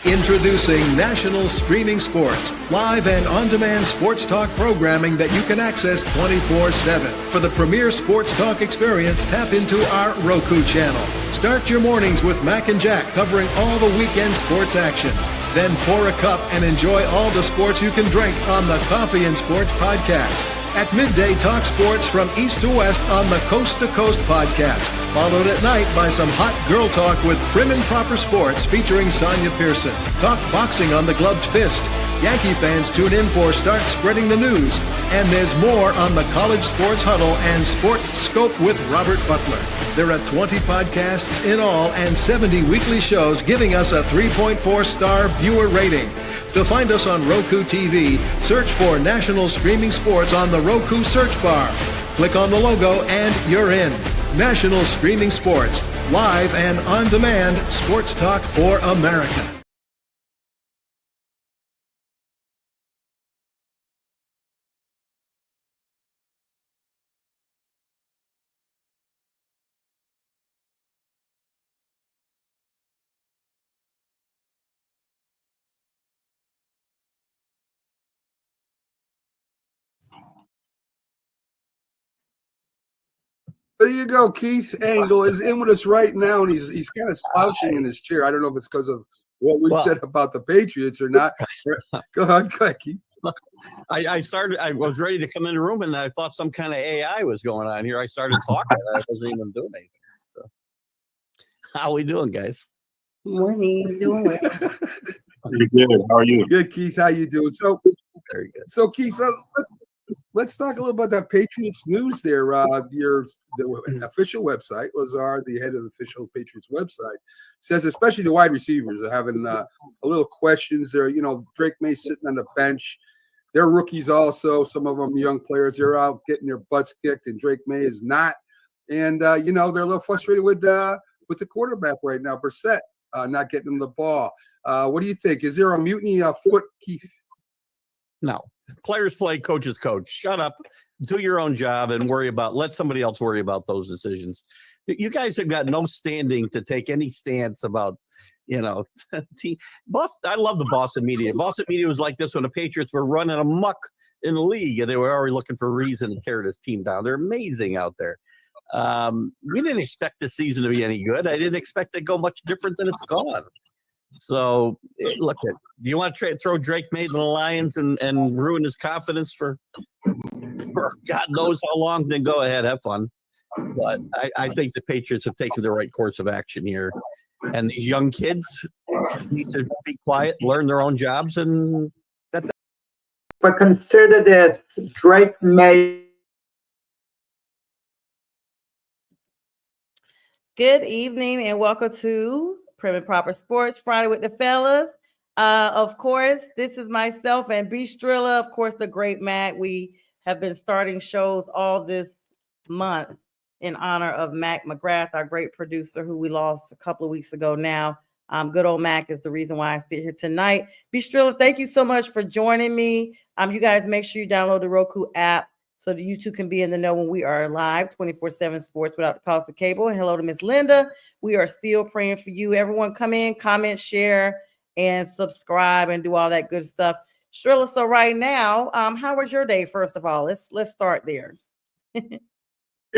Introducing National Streaming Sports, live and on-demand sports talk programming that you can access 24/7. For the premier sports talk experience, tap into our Roku channel. Start your mornings with Mac and Jack covering all the weekend sports action. Then pour a cup and enjoy all the sports you can drink on the Coffee and Sports podcast. At midday, talk sports from east to west on the Coast to Coast podcast. Followed at night by some hot girl talk with Prim and Proper Sports featuring Sonja Pearson. Talk boxing on the Gloved Fist. Yankee fans tune in for Start Spreading the News. And there's more on the College Sports Huddle and Sports Scope with Robert Butler. There are 20 podcasts in all and 70 weekly shows giving us a 3.4-star viewer rating. To find us on Roku TV, search for National Streaming Sports on the Roku search bar. Click on the logo and you're in. National Streaming Sports, live and on-demand sports talk for America. There you go. Keith Angle is in with us right now, and he's kind of slouching in his chair. I don't know if it's because of what we said about the Patriots or not. Go ahead, Keith. I was ready to come in the room, and I thought some kind of AI was going on here. I started talking. I wasn't even doing anything. So, how we doing, guys? Morning. Doing well. Pretty good. How are you? Good, Keith. How you doing? So, Very good. So Keith, let's talk a little about that Patriots news there. The official website, Lazar, the head of the official Patriots website, says especially the wide receivers are having a little questions there. You know, Drake May sitting on the bench. They're rookies also. Some of them young players. They're out getting their butts kicked, and Drake May is not. And, they're a little frustrated with the quarterback right now, Brissett, not getting them the ball. What do you think? Is there a mutiny afoot, Keith? No. Players play, coaches coach. Shut up, do your own job, and let somebody else worry about those decisions. You guys have got no standing to take any stance about, Boston. I love the Boston media. Boston media was like this when the Patriots were running amok in the league, and they were already looking for a reason to tear this team down. They're amazing out there. We didn't expect this season to be any good. I didn't expect it to go much different than it's gone. So, look, do you want to throw Drake May to the Lions and ruin his confidence for God knows how long? Then go ahead, have fun. But I think the Patriots have taken the right course of action here. And these young kids need to be quiet, learn their own jobs, and that's it. But consider this, Drake May. Good evening and welcome to Prim and Proper Sports Friday with the fellas. Of course, this is myself and B. Trilla, of course, the great Mac. We have been starting shows all this month in honor of Mac McGrath, our great producer who we lost a couple of weeks ago now. Good old Mac is the reason why I sit here tonight. B. Trilla, thank you so much for joining me. You guys make sure you download the Roku app so that you two can be in the know when we are live, 24/7 sports without the cost of cable. And hello to Miss Linda. We are still praying for you. Everyone come in, comment, share, and subscribe and do all that good stuff. Trilla, so right now, how was your day, first of all? Let's start there. It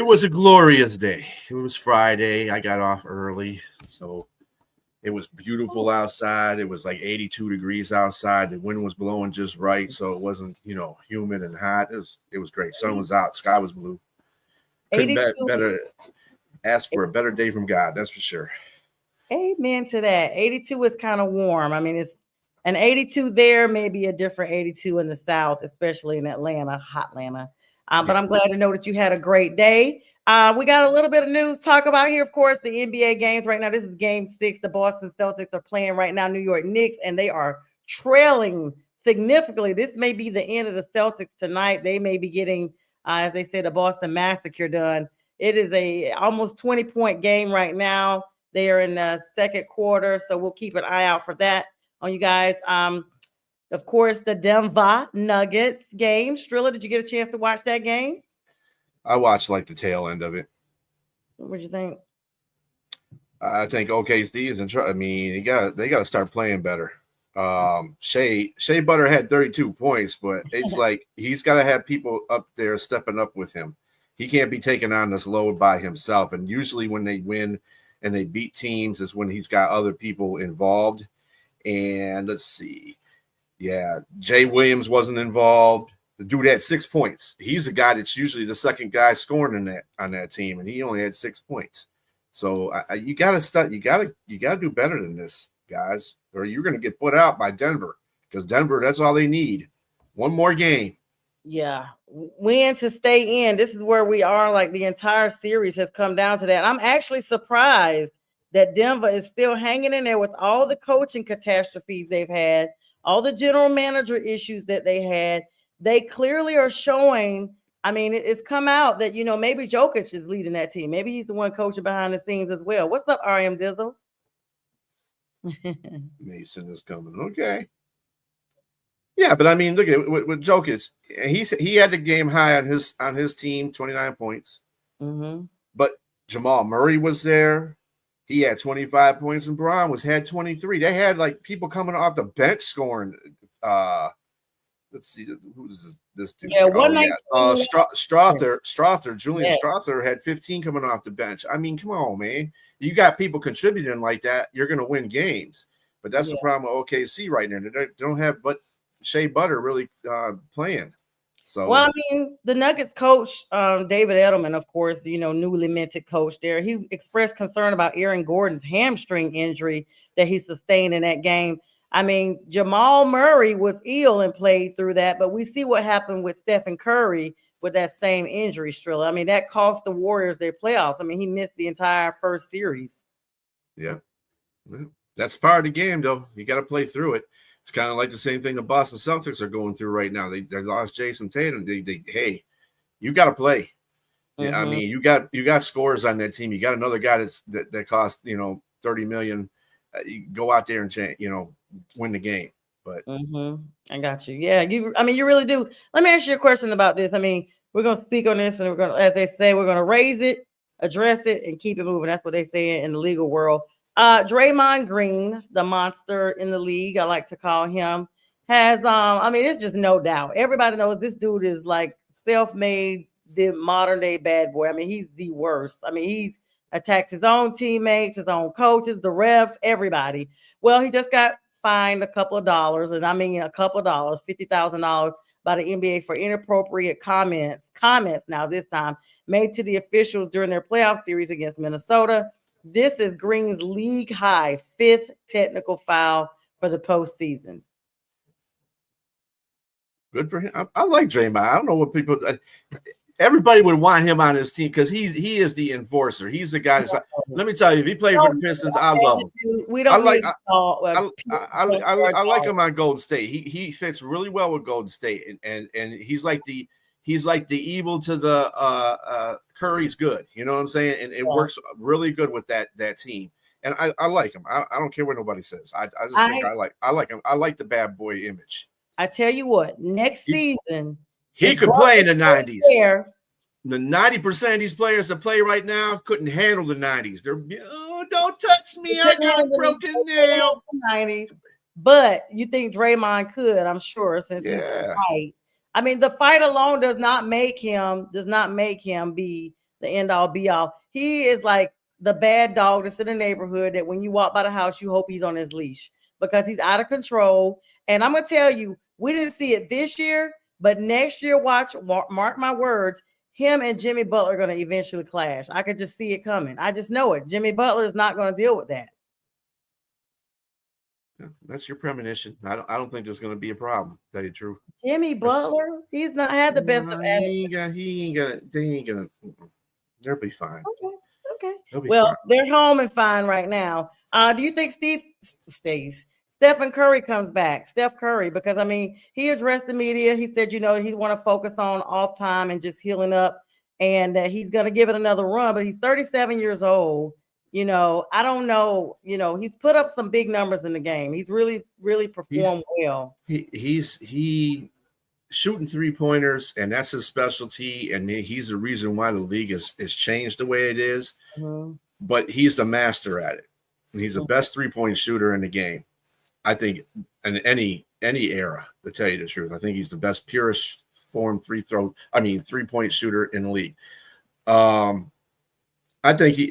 was a glorious day. It was Friday. I got off early, so it was beautiful outside. It was like 82 degrees outside. The wind was blowing just right, so it wasn't, humid and hot. It was great. Sun was out. Sky was blue. Couldn't better ask for a better day from God. That's for sure. Amen to that. 82 is kind of warm. I mean, it's an 82 there, maybe a different 82 in the South, especially in Atlanta, hot Atlanta. But I'm glad to know that you had a great day. We got a little bit of news to talk about here. Of course, the NBA games right now. This is game 6. The Boston Celtics are playing right now, New York Knicks, and they are trailing significantly. This may be the end of the Celtics tonight. They may be getting, as they said, the Boston Massacre done. It is a almost 20-point game right now. They are in the second quarter, so we'll keep an eye out for that on you guys. Of course, the Denver Nuggets game. Trilla, did you get a chance to watch that game? I watched like the tail end of it. What did you think? I think OKC is in trouble. I mean, they got to start playing better. Shea Butter had 32 points, but it's like he's got to have people up there stepping up with him. He can't be taking on this load by himself. And usually when they win and they beat teams is when he's got other people involved. And let's see. Yeah, Jay Williams wasn't involved. The dude had 6 points. He's the guy that's usually the second guy scoring on that team, and he only had 6 points. So you got to start. You got to do better than this, guys, or you're going to get put out by Denver, because Denver, that's all they need. One more game. Yeah, win to stay in. This is where we are. Like the entire series has come down to that. I'm actually surprised that Denver is still hanging in there with all the coaching catastrophes they've had, all the general manager issues that they had. They clearly are showing. I mean, it's come out that, maybe Jokic is leading that team. Maybe he's the one coaching behind the scenes as well. What's up, RM Dizzle? Mason is coming. Okay. Yeah, but I mean, look at with Jokic. He had the game high on his team, 29 points. Mm-hmm. But Jamal Murray was there. He had 25 points, and Braun had 23. They had like people coming off the bench scoring. Let's see, who's this dude? Yeah, Strother, Julian Strother had 15 coming off the bench. I mean, come on, man. You got people contributing like that, you're going to win games. But that's the problem with OKC right now. They don't have but Shea Butter really playing. So, well, I mean, the Nuggets coach, David Edelman, of course, newly minted coach there, he expressed concern about Aaron Gordon's hamstring injury that he sustained in that game. I mean, Jamal Murray was ill and played through that, but we see what happened with Stephen Curry with that same injury, Strilla. I mean, that cost the Warriors their playoffs. I mean, he missed the entire first series. Yeah. That's part of the game, though. You got to play through it. It's kind of like the same thing the Boston Celtics are going through right now. They lost Jason Tatum. Hey, you got to play. Mm-hmm. I mean, you got scores on that team. You got another guy that cost $30 million. You go out there and win the game. But I got you. Yeah, you really do. Let me ask you a question about this. I mean, we're gonna speak on this, and we're gonna, as they say, we're gonna raise it, address it, and keep it moving. That's what they say in the legal world. Draymond Green, the monster in the league, I like to call him, has it's just no doubt. Everybody knows this dude is like self-made, the modern day bad boy. I mean, he's the worst. I mean, he attacks his own teammates, his own coaches, the refs, everybody. Well, he just got fined a couple of dollars, and I mean a couple of dollars, $50,000 by the NBA for inappropriate comments now this time made to the officials during their playoff series against Minnesota. This is Green's league high 5th technical foul for the postseason. Good for him. I like Draymond. I don't know what people. Everybody would want him on his team because he is the enforcer. He's the guy. That's, let me tell you, if he played for the Pistons, I love him. We don't. I like him on Golden State. He fits really well with Golden State, and he's like the evil to the Curry's good. You know what I'm saying? And it works really good with that team. And I like him. I don't care what nobody says. I just think I like him. I like the bad boy image. I tell you what, next season he could play in the 90s. The 90% of these players that play right now couldn't handle the 90s. They're don't touch me. I got a broken nail. 90s. But you think Draymond could, I'm sure, since he's right. I mean, the fight alone does not make him be the end all be all. He is like the bad dog that's in the neighborhood that when you walk by the house, you hope he's on his leash because he's out of control. And I'm gonna tell you, we didn't see it this year, but next year, mark my words, him and Jimmy Butler are going to eventually clash. I could just see it coming. I just know it. Jimmy Butler is not going to deal with that. That's your premonition. I don't think there's going to be a problem. Tell you the truth. Jimmy Butler, he's not had the best of attitude. They ain't gonna. They'll be fine. Okay. Well, fine. They're home and fine right now. Do you think Stephen Curry comes back? Steph Curry, because I mean, he addressed the media. He said, he want to focus on off time and just healing up, and he's going to give it another run. But he's 37 years old. I don't know. He's put up some big numbers in the game. He's really, really performed well. He's shooting 3-pointers, and that's his specialty. And he's the reason why the league is changed the way it is. Mm-hmm. but he's the master at it. And he's the best 3-point shooter in the game. I think in any era, to tell you the truth. I think he's the best purest form 3-point shooter in the league. I think he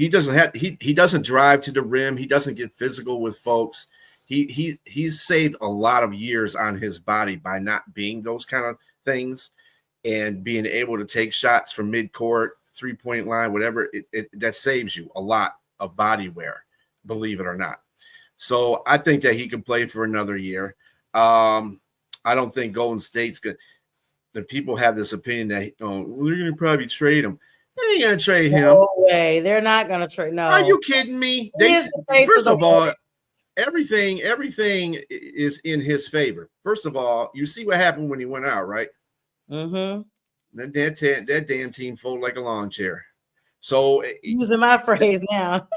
doesn't drive to the rim. He doesn't get physical with folks. He's saved a lot of years on his body by not being those kind of things and being able to take shots from midcourt, 3-point line, whatever. That saves you a lot of body wear, believe it or not. So I think that he can play for another year. I don't think Golden State's good. The people have this opinion that they're going to probably trade him. They ain't gonna trade him. No way. They're not gonna trade. No. Are you kidding me? First of all, everything is in his favor. First of all, you see what happened when he went out, right? Mm-hmm. That damn team folded like a lawn chair. So using my phrase now.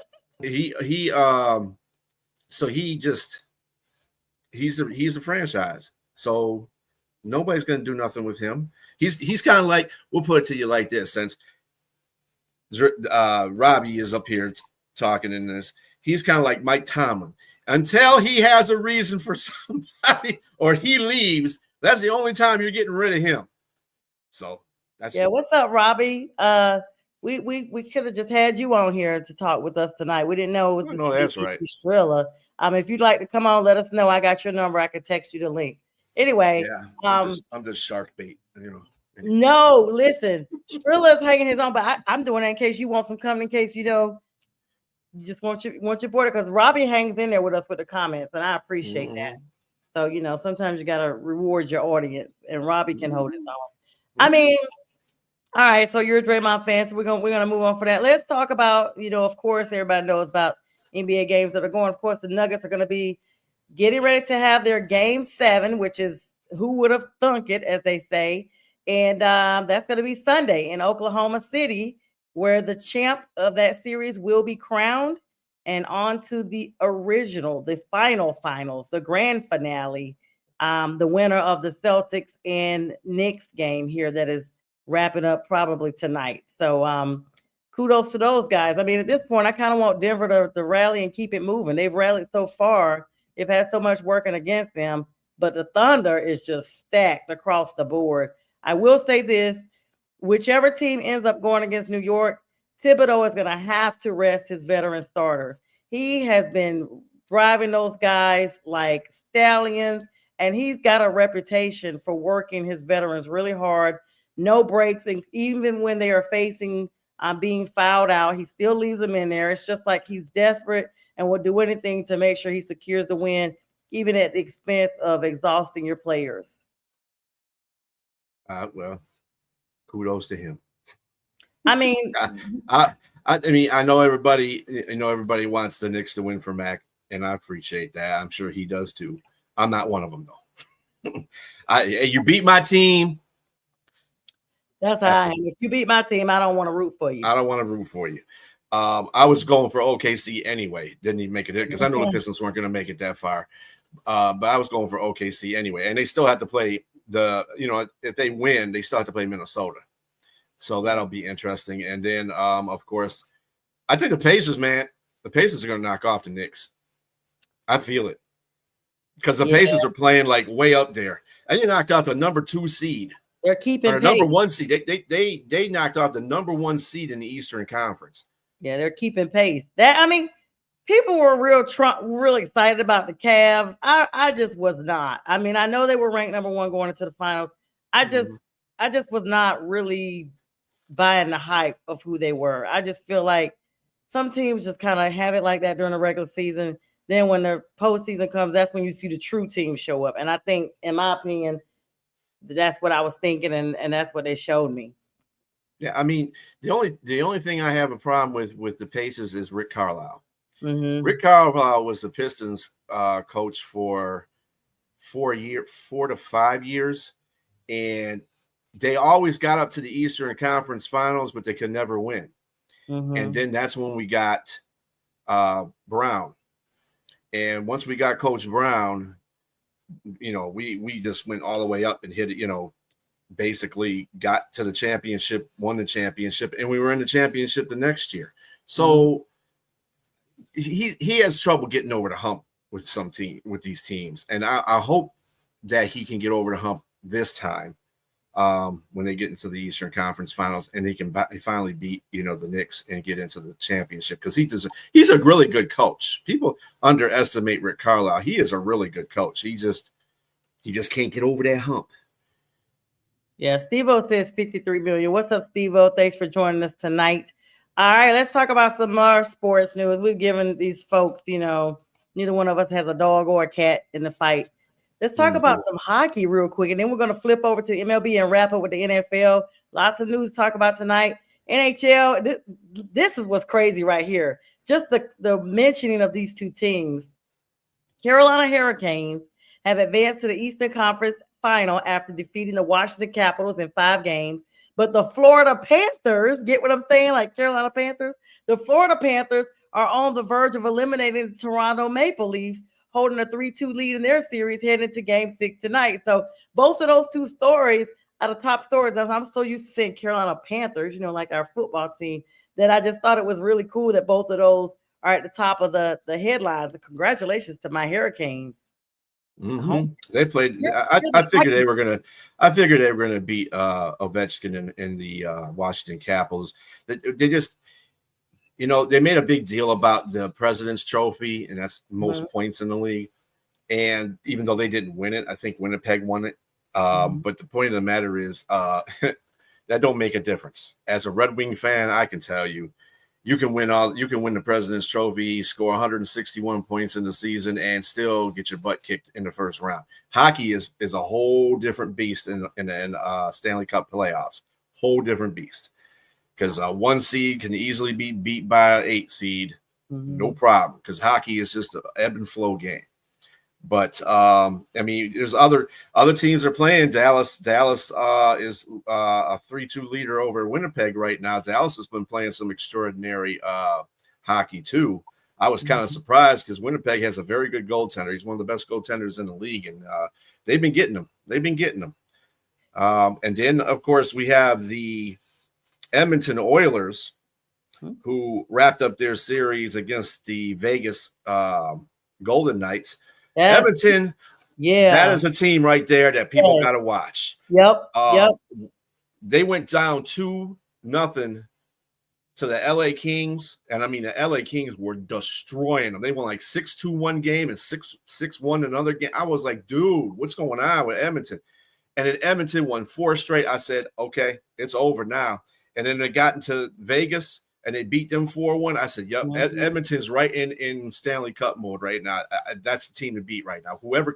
He's a franchise. So nobody's gonna do nothing with him. He's kind of like, we'll put it to you like this, since Robbie is up here talking in this. He's kind of like Mike Tomlin. Until he has a reason for somebody or he leaves, that's the only time you're getting rid of him. So that's What's up, Robbie? We could have just had you on here to talk with us tonight. We didn't know it was that's right. Trilla. If you'd like to come on, let us know. I got your number. I could text you the link. Anyway, I'm just shark bait, No, listen, Strilla's hanging his own, but I'm doing it in case you want some company, in case you just want your border, because Robbie hangs in there with us with the comments, and I appreciate that. So sometimes you gotta reward your audience, and Robbie can hold his own. I mean, all right. So you're a Draymond fan, so we're gonna move on for that. Let's talk about of course, everybody knows about NBA games that are going. Of course, the Nuggets are gonna be getting ready to have their Game 7, which is who would have thunk it, as they say. And that's going to be Sunday in Oklahoma City, where the champ of that series will be crowned, and on to the finals, the grand finale, the winner of the Celtics and Knicks game here that is wrapping up probably tonight. So kudos to those guys. I mean, at this point, I kind of want Denver to rally and keep it moving. They've rallied so far. They've had so much working against them, but the Thunder is just stacked across the board. I will say this, whichever team ends up going against New York, Thibodeau is going to have to rest his veteran starters. He has been driving those guys like stallions, and he's got a reputation for working his veterans really hard, no breaks, and even when they are facing being fouled out, he still leaves them in there. It's just like he's desperate and will do anything to make sure he secures the win, even at the expense of exhausting your players. Well, kudos to him. I mean, I know everybody. Everybody wants the Knicks to win for Mac, and I appreciate that. I'm sure he does too. I'm not one of them though. You beat my team. That's how I am. If you beat my team, I don't want to root for you. I don't want to root for you. I was going for OKC anyway. Didn't even make it because I know the Pistons weren't going to make it that far. But I was going for OKC anyway, and they still have to play if they win, they still have to play Minnesota. So that'll be interesting. And then, of course, I think the Pacers are going to knock off the Knicks. I feel it because the Pacers are playing like way up there, and they knocked out the number 2 seed. They're keeping or number 1 seed. They knocked off the number 1 seed in the Eastern Conference. Yeah, they're keeping pace. People were really excited about the Cavs. I just was not. I mean, I know they were ranked number 1 going into the finals. I just was not really buying the hype of who they were. I just feel like some teams just kind of have it like that during the regular season. Then when the postseason comes, that's when you see the true team show up. And I think, in my opinion, that's what I was thinking, and that's what they showed me. Yeah, I mean, the only thing I have a problem with the Pacers is Rick Carlisle. Mm-hmm. Rick Carlisle was the Pistons coach for 4 to 5 years, and they always got up to the Eastern Conference Finals, but they could never win. Mm-hmm. And then that's when we got Brown. And once we got Coach Brown, we just went all the way up and hit it, basically got to the championship, won the championship, and we were in the championship the next year. So he has trouble getting over the hump with with these teams, and I hope that he can get over the hump this time when they get into the Eastern Conference Finals, and he can finally beat the Knicks and get into the championship, because he's a really good coach. People underestimate Rick Carlisle. He is a really good coach. He just can't get over that hump. Yeah, Steve-O says 53 million. What's up, Steve-O? Thanks for joining us tonight. All right, let's talk about some more sports news. We've given these folks, neither one of us has a dog or a cat in the fight. Let's talk about some hockey real quick, and then we're going to flip over to the MLB and wrap up with the NFL. Lots of news to talk about tonight. NHL, this is what's crazy right here. Just the mentioning of these two teams. Carolina Hurricanes have advanced to the Eastern Conference Final after defeating the Washington Capitals in 5 games. But the Florida Panthers, get what I'm saying? Like Carolina Panthers, the Florida Panthers are on the verge of eliminating the Toronto Maple Leafs, holding a 3-2 lead in their series heading into Game 6 tonight. So both of those two stories are the top stories. I'm so used to saying Carolina Panthers, like our football team, that I just thought it was really cool that both of those are at the top of the headlines. Congratulations to my Hurricanes. They played. I figured they were gonna. I figured they were gonna beat Ovechkin in the Washington Capitals. They just, they made a big deal about the President's Trophy, and that's most points in the league. And even though they didn't win it, I think Winnipeg won it. But the point of the matter is, that don't make a difference. As a Red Wing fan, I can tell you, you can win the President's Trophy, score 161 points in the season, and still get your butt kicked in the first round. Hockey is a whole different beast in Stanley Cup playoffs. Whole different beast, because 1 seed can easily be beat by an 8 seed, no problem. Because hockey is just an ebb and flow game. But there's other teams are playing. Dallas is a 3-2 leader over Winnipeg right now. Dallas has been playing some extraordinary hockey too. I was kind of surprised because Winnipeg has a very good goaltender. He's one of the best goaltenders in the league, and they've been getting them. And then of course we have the Edmonton Oilers, who wrapped up their series against the Vegas Golden Knights. Edmonton, that is a team right there that people got to watch. Yep. They went down 2-0 to the LA Kings, and the LA Kings were destroying them. They won like 6-2 one game and 6-1 another game. I was like, dude, what's going on with Edmonton? And then Edmonton won 4 straight. I said, okay, it's over now. And then they got into Vegas, and they beat them 4-1. I said, yep, Edmonton's right in Stanley Cup mode right now. That's the team to beat right now. Whoever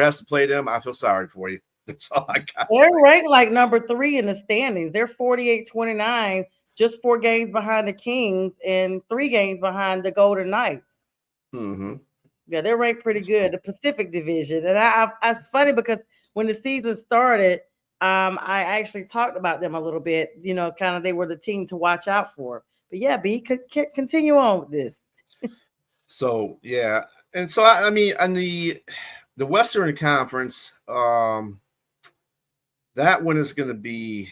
has to play them, I feel sorry for you. That's all I got. They're ranked like number 3 in the standings. They're 48-29, just 4 games behind the Kings and 3 games behind the Golden Knights. Yeah, they're ranked pretty good. The Pacific Division. And it's funny because when the season started, I actually talked about them a little bit, kind of they were the team to watch out for. But yeah, B, continue on with this. So, yeah. And so, on the Western Conference, that one is going to be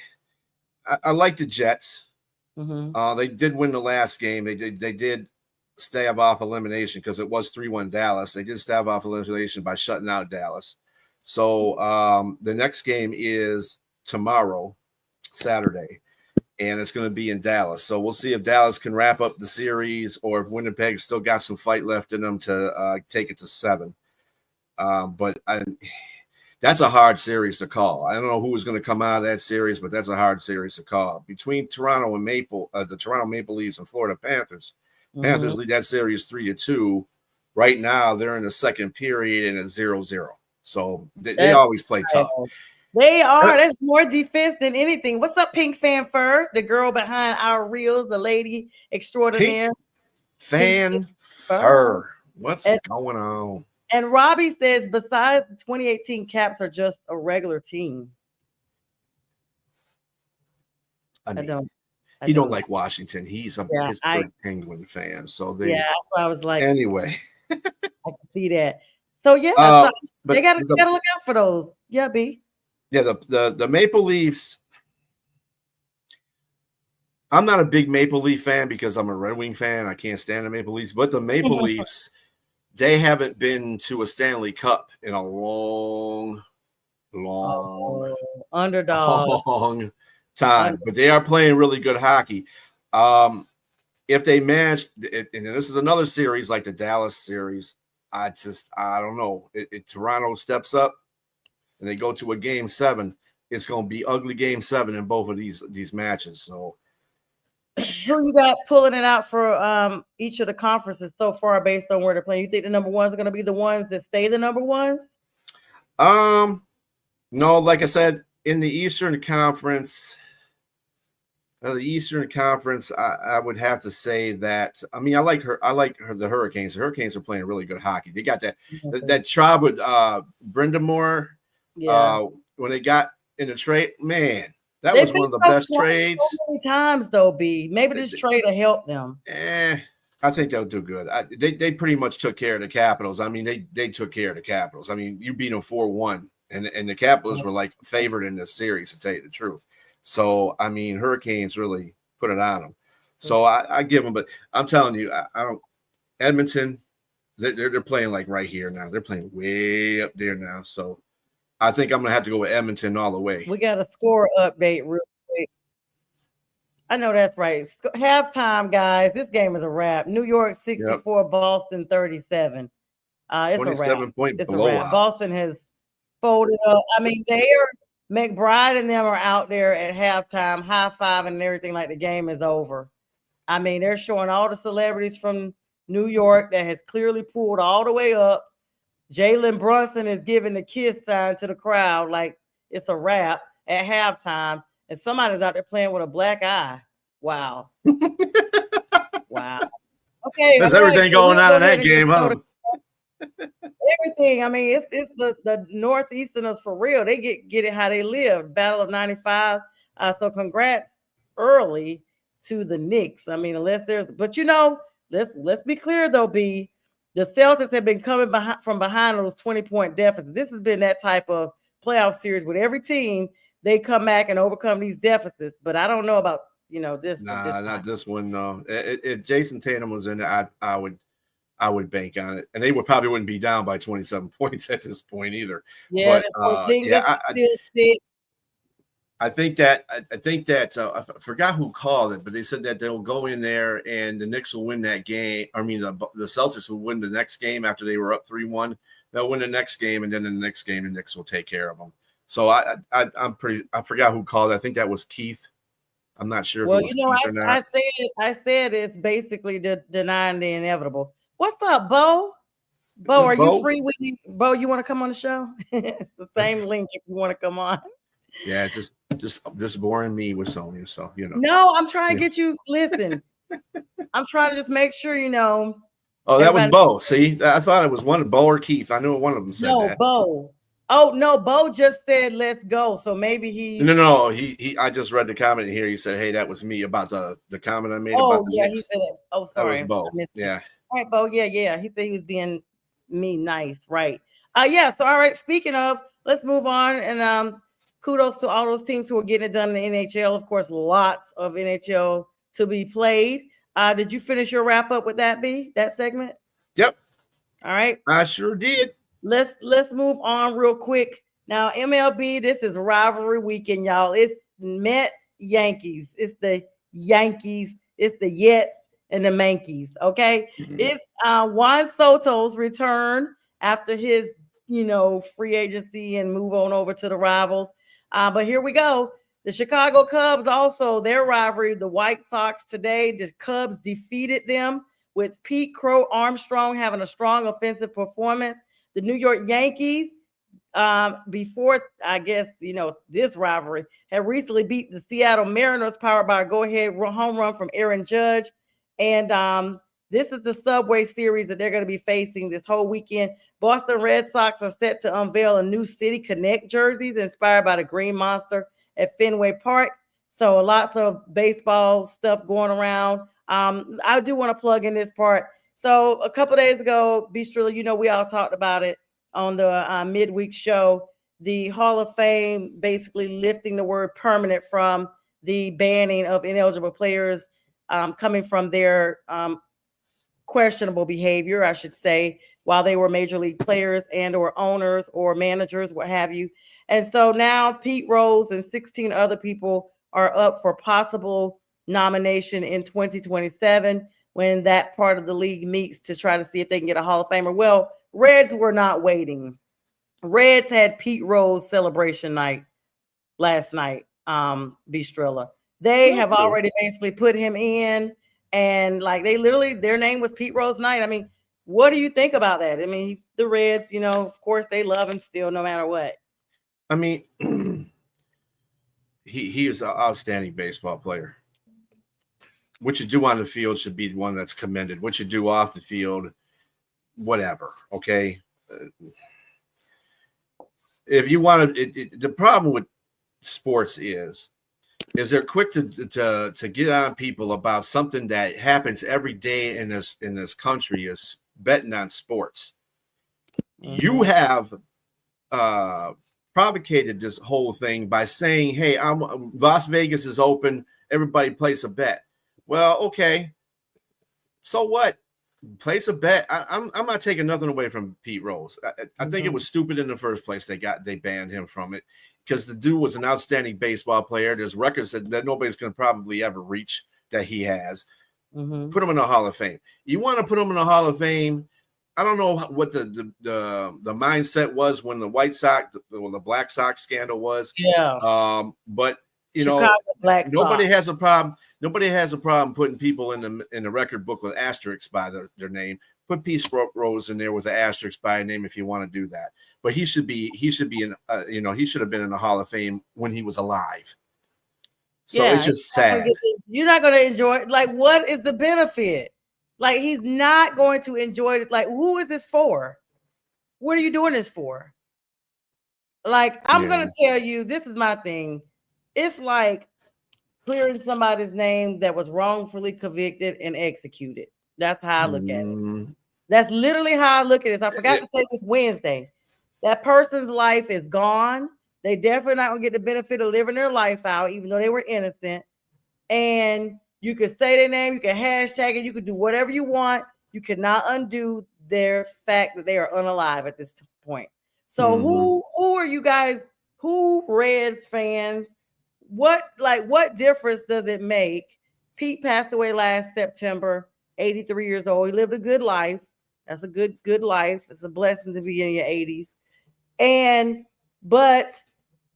– I like the Jets. They did win the last game. They did stave off elimination because it was 3-1 Dallas. They did stave off elimination by shutting out Dallas. So the next game is tomorrow, Saturday, and it's going to be in Dallas. So we'll see if Dallas can wrap up the series or if Winnipeg still got some fight left in them to take it to 7. But that's a hard series to call. I don't know who is going to come out of that series, but that's a hard series to call. Between Toronto and the Toronto Maple Leafs and Florida Panthers, Panthers lead that series 3-2. Right now, they're in the second period and it's 0-0. So they always play tough. They are. That's more defense than anything. What's up, Pink Fan Fur? The girl behind our reels, the lady extraordinaire. Fan Fur. What's going on? And Robbie says, besides the 2018 Caps are just a regular team. I don't like Washington. He's a Pittsburgh Penguin fan. So that's why I was like, anyway. I can see that. So so they gotta look out for those. Yeah, B. Yeah, the Maple Leafs. I'm not a big Maple Leaf fan because I'm a Red Wing fan. I can't stand the Maple Leafs, but the Maple Leafs, they haven't been to a Stanley Cup in a long Underdog. long time, but they are playing really good hockey. If they manage, and this is another series like the Dallas series, I don't know. If Toronto steps up and they go to a game 7, it's going to be ugly game 7 in both of these matches. So, who you got pulling it out for each of the conferences so far based on where they're playing? You think the number ones are going to be the ones that stay the number ones? No, like I said, in the Eastern Conference, I would have to say that. I mean, I like the Hurricanes. The Hurricanes are playing really good hockey. They got that tribe with Brindamore. Yeah. When they got in the trade, man, that was one of the best trades. So many times though, B. Maybe this trade will help them. I think they'll do good. They pretty much took care of the Capitals. I mean, they took care of the Capitals. I mean, you beat them 4-1, and the Capitals were like favored in this series, to tell you the truth. So, I mean, Hurricanes really put it on them. So I give them, but I'm telling you, I don't. Edmonton, they're playing like right here now. They're playing way up there now. So I think I'm gonna have to go with Edmonton all the way. We got a score update real quick. I know that's right. Halftime, guys. This game is a wrap. New York 64, Boston 37. It's 27-point a wrap. Boston has folded up. I mean, McBride and them are out there at halftime, high-fiving and everything like the game is over. I mean, they're showing all the celebrities from New York that has clearly pulled all the way up. Jalen Brunson is giving the kiss sign to the crowd like it's a wrap at halftime, and somebody's out there playing with a black eye. Wow. Wow. Okay. There's everything going on in that game, huh? Everything. I mean, it's the Northeasterners for real. They get it how they live. Battle of 95. So congrats early to the Knicks. I mean, but let's be clear though, B. The Celtics have been coming from behind those 20-point deficits. This has been that type of playoff series with every team. They come back and overcome these deficits. But I don't know about this. Nah, not this one. No. If Jason Tatum was in it, I would bank on it, and they probably wouldn't be down by 27 points at this point either. Yeah, but I think that I forgot who called it, but they said that they'll go in there and the Knicks will win that game. I mean, the Celtics will win the next game after they were up 3-1. They'll win the next game, and then in the next game, the Knicks will take care of them. So I forgot who called it. I think that was Keith. I'm not sure. Well, I said it's basically denying the inevitable. What's up, Bo? Bo, are you free with me? Bo, you want to come on the show? It's the same link if you want to come on. Yeah, just boring me with Sonja, so No, I'm trying to get you. Listen, I'm trying to just make sure Oh, that was Bo. See, I thought it was Bo or Keith. I knew one of them said that. No, Bo. Oh no, Bo just said let's go. So maybe he. No. He. I just read the comment here. He said, "Hey, that was me about the comment I made." Oh about the yeah, Knicks. he said it. Oh, sorry, that was Bo. Yeah. All right, Bo. Yeah. He said he was being nice, right? Yeah. So all right. Speaking of, let's move on and kudos to all those teams who are getting it done in the NHL. Of course, lots of NHL to be played. Did you finish your wrap up with that segment? Yep. All right. I sure did. Let's move on real quick. Now, MLB, this is rivalry weekend, y'all. It's Mets, Yankees. It's the Yankees. It's the Yets and the Mankeys. Okay. Mm-hmm. It's Juan Soto's return after his, free agency and move on over to the rivals. But here we go. The Chicago Cubs also, their rivalry, the White Sox today, the Cubs defeated them with Pete Crow Armstrong having a strong offensive performance. The New York Yankees, before, I guess, this rivalry, had recently beat the Seattle Mariners powered by a go-ahead home run from Aaron Judge. And this is the Subway Series that they're going to be facing this whole weekend. Boston Red Sox are set to unveil a new City Connect jerseys inspired by the Green Monster at Fenway Park. So lots of baseball stuff going around. I do want to plug in this part. So a couple days ago, Trilla, we all talked about it on the midweek show. The Hall of Fame basically lifting the word permanent from the banning of ineligible players coming from their questionable behavior, I should say, while they were major league players and or owners or managers, what have you. And so now Pete Rose and 16 other people are up for possible nomination in 2027 when that part of the league meets to try to see if they can get a Hall of Famer. Well, Reds were not waiting. Reds had Pete Rose celebration night last night, Bistrilla. They have already basically put him in, and like they literally, their name was Pete Rose night. I mean, what do you think about that? I mean, the Reds, you know, of course they love him still no matter what. I mean, he is an outstanding baseball player. What you do on the field should be one that's commended. What you do off the field, whatever, okay? If you want to, the problem with sports is they're quick to get on people about something that happens every day in this country is betting on sports. Mm-hmm. You have provocated this whole thing by saying, "Hey, Las Vegas is open. Everybody place a bet." Well, okay. So what? Place a bet. I'm not taking nothing away from Pete Rose. I think it was stupid in the first place. They banned him from it because the dude was an outstanding baseball player. There's records that nobody's going to probably ever reach that he has. Mm-hmm. Put him in the Hall of Fame. You want to put him in the Hall of Fame? I don't know what the mindset was when the White Sox, the Black Sox scandal was. Yeah. But you Chicago know, nobody has a problem. Nobody has a problem putting people in the record book with asterisks by their name. Put Pete Rose in there with an asterisk by a name if you want to do that. But he should be he should have been in the Hall of Fame when he was alive. So it's just sad. You're not going to enjoy it. Like, what is the benefit? Like, he's not going to enjoy it. Like, who is this for? What are you doing this for? Like, I'm going to tell you, this is my thing. It's like clearing somebody's name that was wrongfully convicted and executed. That's how I look at it. That's literally how I look at it. I forgot to say this Wednesday. That person's life is gone. They definitely not going to get the benefit of living their life out, even though they were innocent. And you can say their name, you can hashtag it, you can do whatever you want. You cannot undo their fact that they are unalive at this point. So who are you guys? Who Reds fans? What difference does it make? Pete passed away last September, 83 years old. He lived a good life. That's a good life. It's a blessing to be in your 80s. But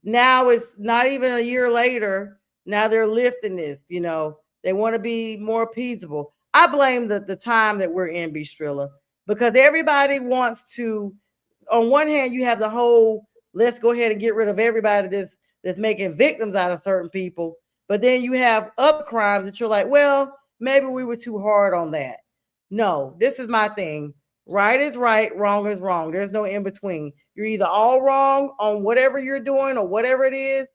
now it's not even a year later. Now they're lifting this, you know. They want to be more appeasable. I blame the time that we're in, Bistrilla, because everybody wants to, on one hand, you have the whole, let's go ahead and get rid of everybody that's making victims out of certain people. But then you have other crimes that you're like, well, maybe we were too hard on that. No, this is my thing. Right is right, wrong is wrong. There's no in between. You're either all wrong on whatever you're doing or whatever it is,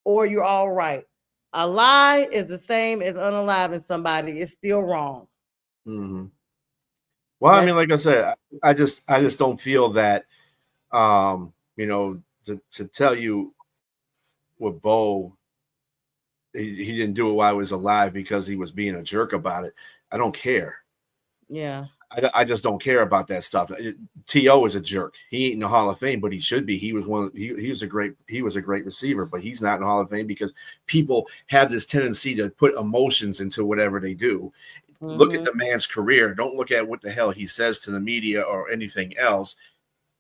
or you're all right. A lie is the same as unaliving somebody. It's still wrong. Mm-hmm. Well, I mean, like I said, I just don't feel that, you know, to tell you with Bo, he didn't do it while he was alive because he was being a jerk about it. I don't care. Yeah. I just don't care about that stuff. T.O. is a jerk. He ain't in the Hall of Fame, but he should be. He was a great receiver, but he's not in the Hall of Fame because people have this tendency to put emotions into whatever they do. Mm-hmm. Look at the man's career. Don't look at what the hell he says to the media or anything else.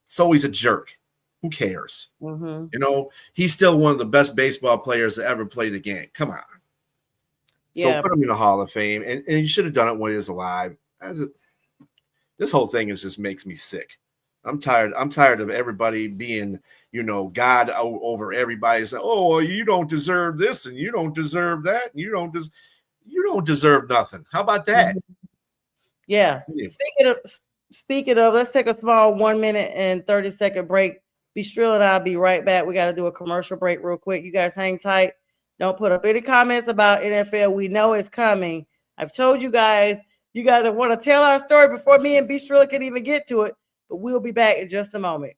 So he's a jerk. Who cares? Mm-hmm. You know, he's still one of the best baseball players to ever play the game. Come on. Yeah. So put him in the Hall of Fame, and you should have done it when he was alive. This whole thing just makes me sick. I'm tired of everybody being, you know, God over everybody. Saying, oh, you don't deserve this and you don't deserve that. And you don't deserve nothing. How about that? Yeah. Speaking of, let's take a small 1 minute and 30-second break. Bistrilla and I'll be right back. We got to do a commercial break real quick. You guys hang tight. Don't put up any comments about NFL. We know it's coming. I've told you guys want to tell our story before me and Bistrilla can even get to it, but we'll be back in just a moment.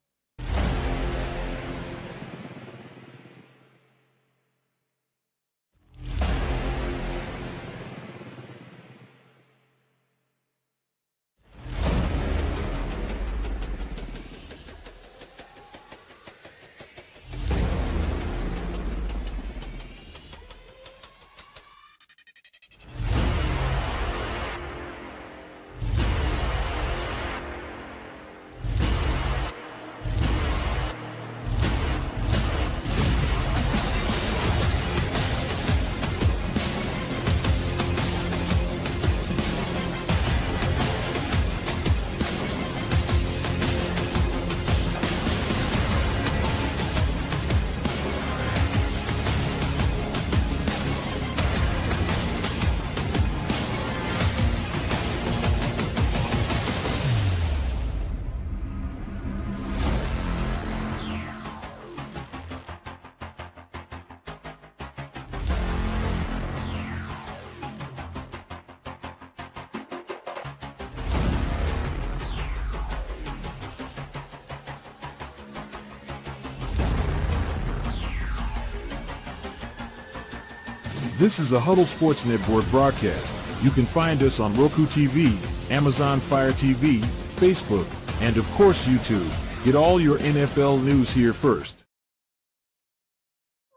This is a Huddle Sports Network broadcast. You can find us on Roku TV, Amazon Fire TV, Facebook, and of course YouTube. Get all your NFL news here first.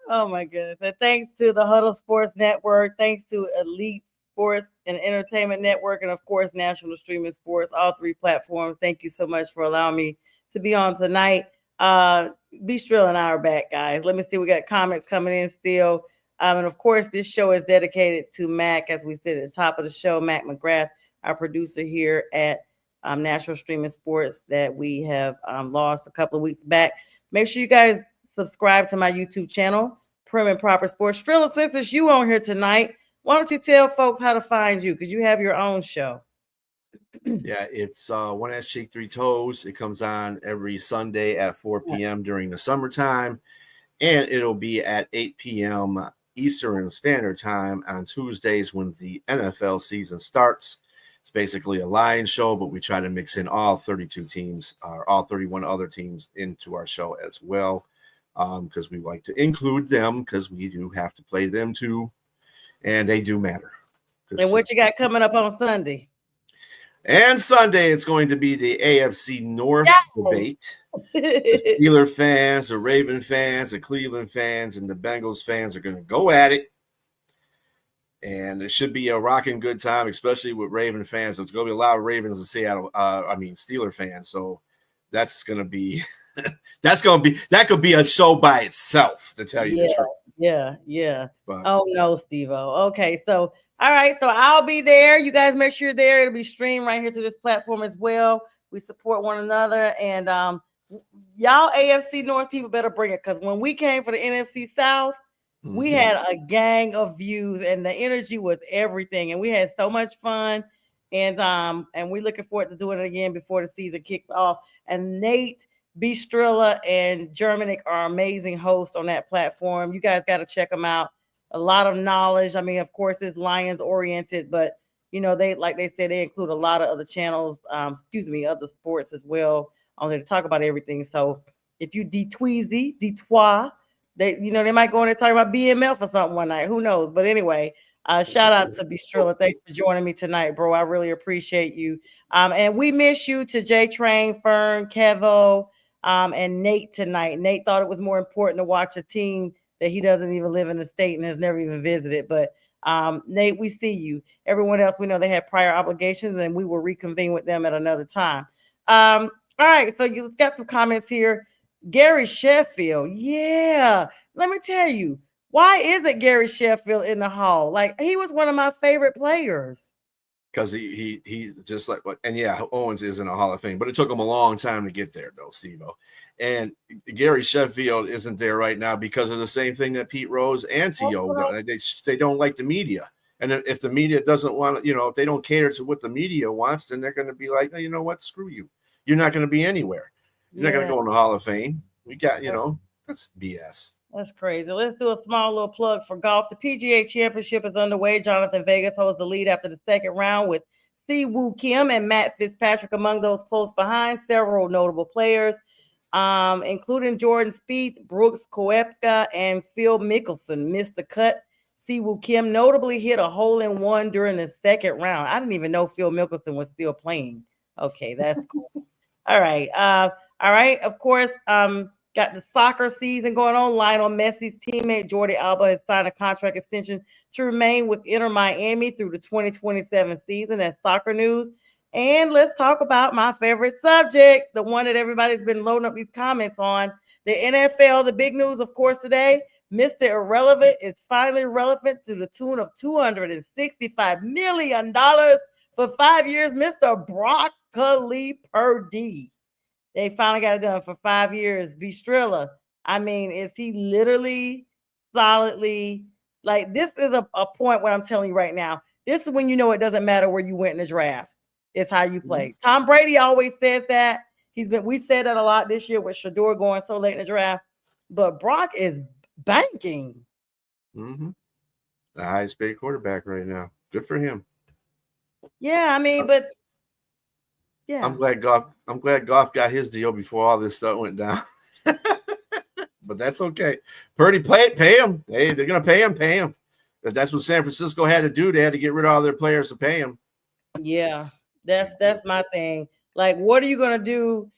Oh my goodness. And thanks to the Huddle Sports Network, thanks to Elite Sports and Entertainment Network, and of course, National Streaming Sports, all three platforms. Thank you so much for allowing me to be on tonight. Bistro and I are back, guys. Let me see. We got comments coming in still. And of course, this show is dedicated to Mac, as we said at the top of the show, Mac McGrath, our producer here at National Streaming Sports that we have lost a couple of weeks back. Make sure you guys subscribe to my YouTube channel, Prim and Proper Sports. Trilla, since it's you on here tonight, why don't you tell folks how to find you? Because you have your own show. Yeah, it's One Ass Cheek, Three Toes. It comes on every Sunday at 4 p.m. during the summertime, and it'll be at 8 p.m. Eastern Standard Time on Tuesdays when the NFL season starts. It's basically a lion show, but we try to mix in all 32 teams, or all 31 other teams into our show as well, because we like to include them because we do have to play them too, and they do matter. And what you got coming up on Sunday? And Sunday, it's going to be the AFC North debate. The Steeler fans, the Raven fans, the Cleveland fans, and the Bengals fans are going to go at it. And it should be a rocking good time, especially with Raven fans. So it's going to be a lot of Ravens and Steeler fans. So that's going to be that could be a show by itself, to tell you the truth. Yeah. But, oh no, Steve-O. Okay, so all right, so I'll be there. You guys make sure you're there. It'll be streamed right here to this platform as well. We support one another, and y'all AFC North people better bring it, because when we came for the NFC South, we had a gang of views, and the energy was everything, and we had so much fun, and we're looking forward to doing it again before the season kicks off. And Nate, Bistrilla, and Germanic are amazing hosts on that platform. You guys got to check them out. A lot of knowledge. I mean, of course, it's Lions oriented, but they, like they said, they include a lot of other channels, other sports as well on there to talk about everything. So if you detweezy, they might go in and talk about BMF or something one night. Who knows? But anyway, shout out to Bistrilla. Thanks for joining me tonight, bro. I really appreciate you. And we miss you to J Train, Fern, Kevo, and Nate tonight. Nate thought it was more important to watch a team that he doesn't even live in the state and has never even visited. But Nate, we see you. Everyone else, we know they had prior obligations, and we will reconvene with them at another time. All right, so you got some comments here. Gary Sheffield, yeah. Let me tell you, why isn't Gary Sheffield in the Hall? Like, he was one of my favorite players. Because he just like what, and yeah, Owens is in a Hall of Fame, but it took him a long time to get there, though, Steve-O. And Gary Sheffield isn't there right now because of the same thing that Pete Rose and T.O. got. They don't like the media, and if the media doesn't want, if they don't cater to what the media wants, then they're going to be like, oh, you know what, screw you. You're not going to be anywhere. You're not going to go in the Hall of Fame. We got, that's BS. That's crazy. Let's do a small little plug for golf. The PGA Championship is underway. Jonathan Vegas holds the lead after the second round with Siwoo Kim and Matt Fitzpatrick among those close behind. Several notable players, including Jordan Spieth, Brooks Koepka, and Phil Mickelson missed the cut. Siwoo Kim notably hit a hole-in-one during the second round. I didn't even know Phil Mickelson was still playing. Okay, that's cool. All right. Of course, got the soccer season going on. Lionel Messi's teammate Jordi Alba has signed a contract extension to remain with Inter Miami through the 2027 season. That's soccer news. And let's talk about my favorite subject, the one that everybody's been loading up these comments on, the NFL. The big news, of course, today, Mr. Irrelevant is finally relevant to the tune of $265 million for 5 years. Mr. Broccoli Purdy. They finally got it done for 5 years. Bistrilla, I mean, is he literally solidly, like, this is a point where I'm telling you right now, this is when you know it doesn't matter where you went in the draft. It's how you play. Tom Brady always said that. We said that a lot this year with Shador going so late in the draft. But Brock is banking. The highest paid quarterback right now. Good for him. Yeah, I mean, but yeah. I'm glad Goff got his deal before all this stuff went down. But that's okay. Purdy, pay him. Hey, they're gonna pay him. That's what San Francisco had to do. They had to get rid of all their players to pay him. Yeah, that's my thing. Like, what are you gonna do?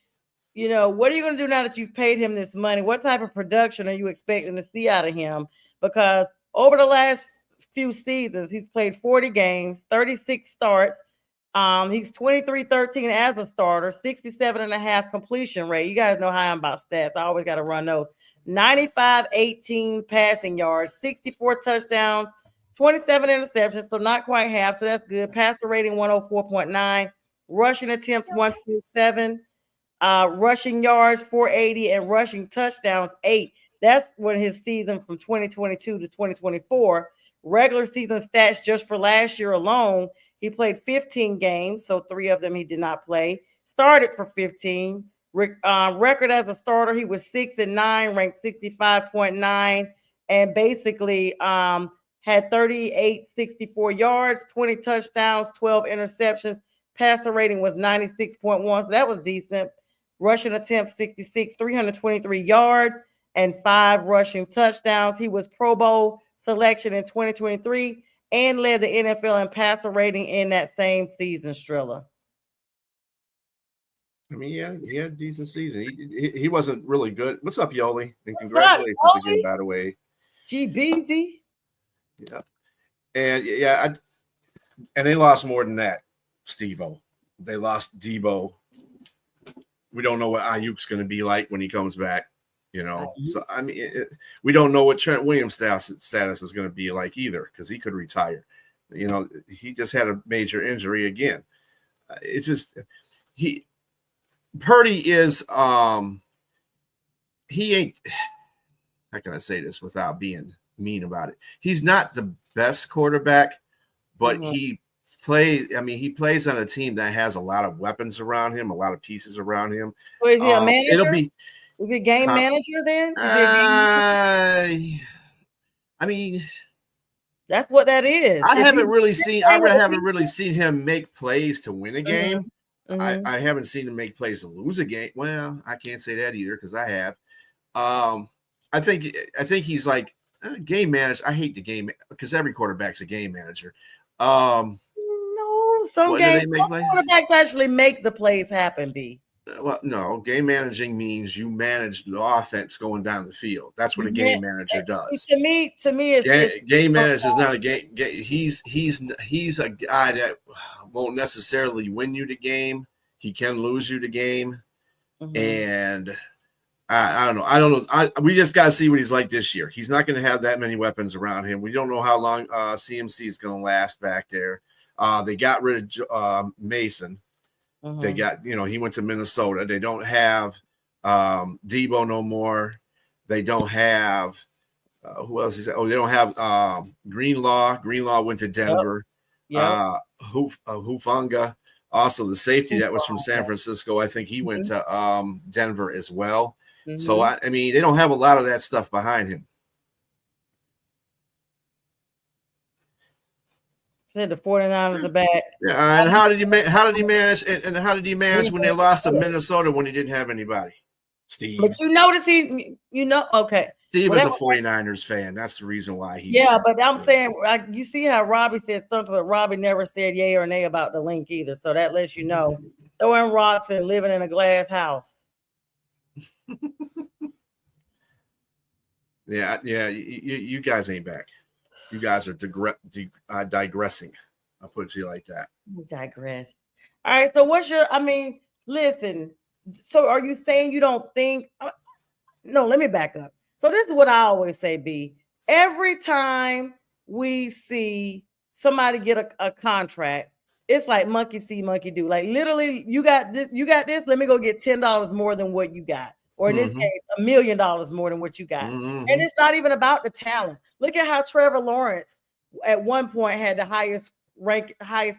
You know, what are you gonna do now that you've paid him this money? What type of production are you expecting to see out of him? Because over the last few seasons, he's played 40 games, 36 starts. He's 23-13 as a starter, 67.5 completion rate. You guys know how I'm about stats. I always got to run those. 95-18 passing yards, 64 touchdowns, 27 interceptions, so not quite half. So that's good. Passer rating 104.9, rushing attempts 127, rushing yards 480, and rushing touchdowns 8. That's when his season from 2022 to 2024. Regular season stats just for last year alone. He played 15 games, so 3 of them he did not play. Started for 15. Record as a starter, he was 6-9, ranked 65.9, and basically had 64 yards, 20 touchdowns, 12 interceptions. Passer rating was 96.1, so that was decent. Rushing attempts 66, 323 yards, and 5 rushing touchdowns. He was Pro Bowl selection in 2023 and led the NFL in passer rating in that same season, Strilla. I mean, he had a decent season. He wasn't really good. What's up, Yoli? And congratulations again, by the way. GBZ. Yeah. And and they lost more than that, Steve-O. They lost Debo. We don't know what Ayuk's going to be like when he comes back. You know, so I mean, we don't know what Trent Williams' status is going to be like either, because he could retire. You know, he just had a major injury again. It's just Purdy is he ain't. How can I say this without being mean about it? He's not the best quarterback, but he plays. I mean, he plays on a team that has a lot of weapons around him, a lot of pieces around him. So is he a manager? Is he a game manager then? I mean, that's what that is. I haven't really seen him make plays to win a game. I haven't seen him make plays to lose a game. Well, I can't say that either because I have. I think he's like a game manager. I hate the game because every quarterback's a game manager. No, some quarterbacks actually make the plays happen, B. Well, no, game managing means you manage the offense going down the field. That's what a game manager does. To me, it's game manager is not a game. He's a guy that won't necessarily win you the game. He can lose you the game, and I don't know. We just got to see what he's like this year. He's not going to have that many weapons around him. We don't know how long CMC is going to last back there. They got rid of Mason. They got, he went to Minnesota. They don't have Debo no more. They don't have who else is that? Oh, they don't have Greenlaw. Greenlaw went to Denver. Hufanga, also the safety that was from San Francisco. I think he went to Denver as well. So I mean, they don't have a lot of that stuff behind him. Said the 49ers are back. Yeah, and how did he manage? And how did he manage when they lost to Minnesota when he didn't have anybody? Steve. But you notice okay. Steve is a 49ers fan. That's the reason why he. Yeah, but I'm saying, you see how Robbie said something, but Robbie never said yay or nay about the link either. So that lets you know, throwing rocks and living in a glass house. Yeah. You guys ain't back. You guys are digressing. I'll put it to you like that. We digress. All right. So listen. So are you saying you don't think? No, let me back up. So this is what I always say, B. Every time we see somebody get a contract, it's like monkey see, monkey do. Like literally, you got this. Let me go get $10 more than what you got. Or in this case, $1 million more than what you got. And it's not even about the talent. Look at how Trevor Lawrence at one point had the highest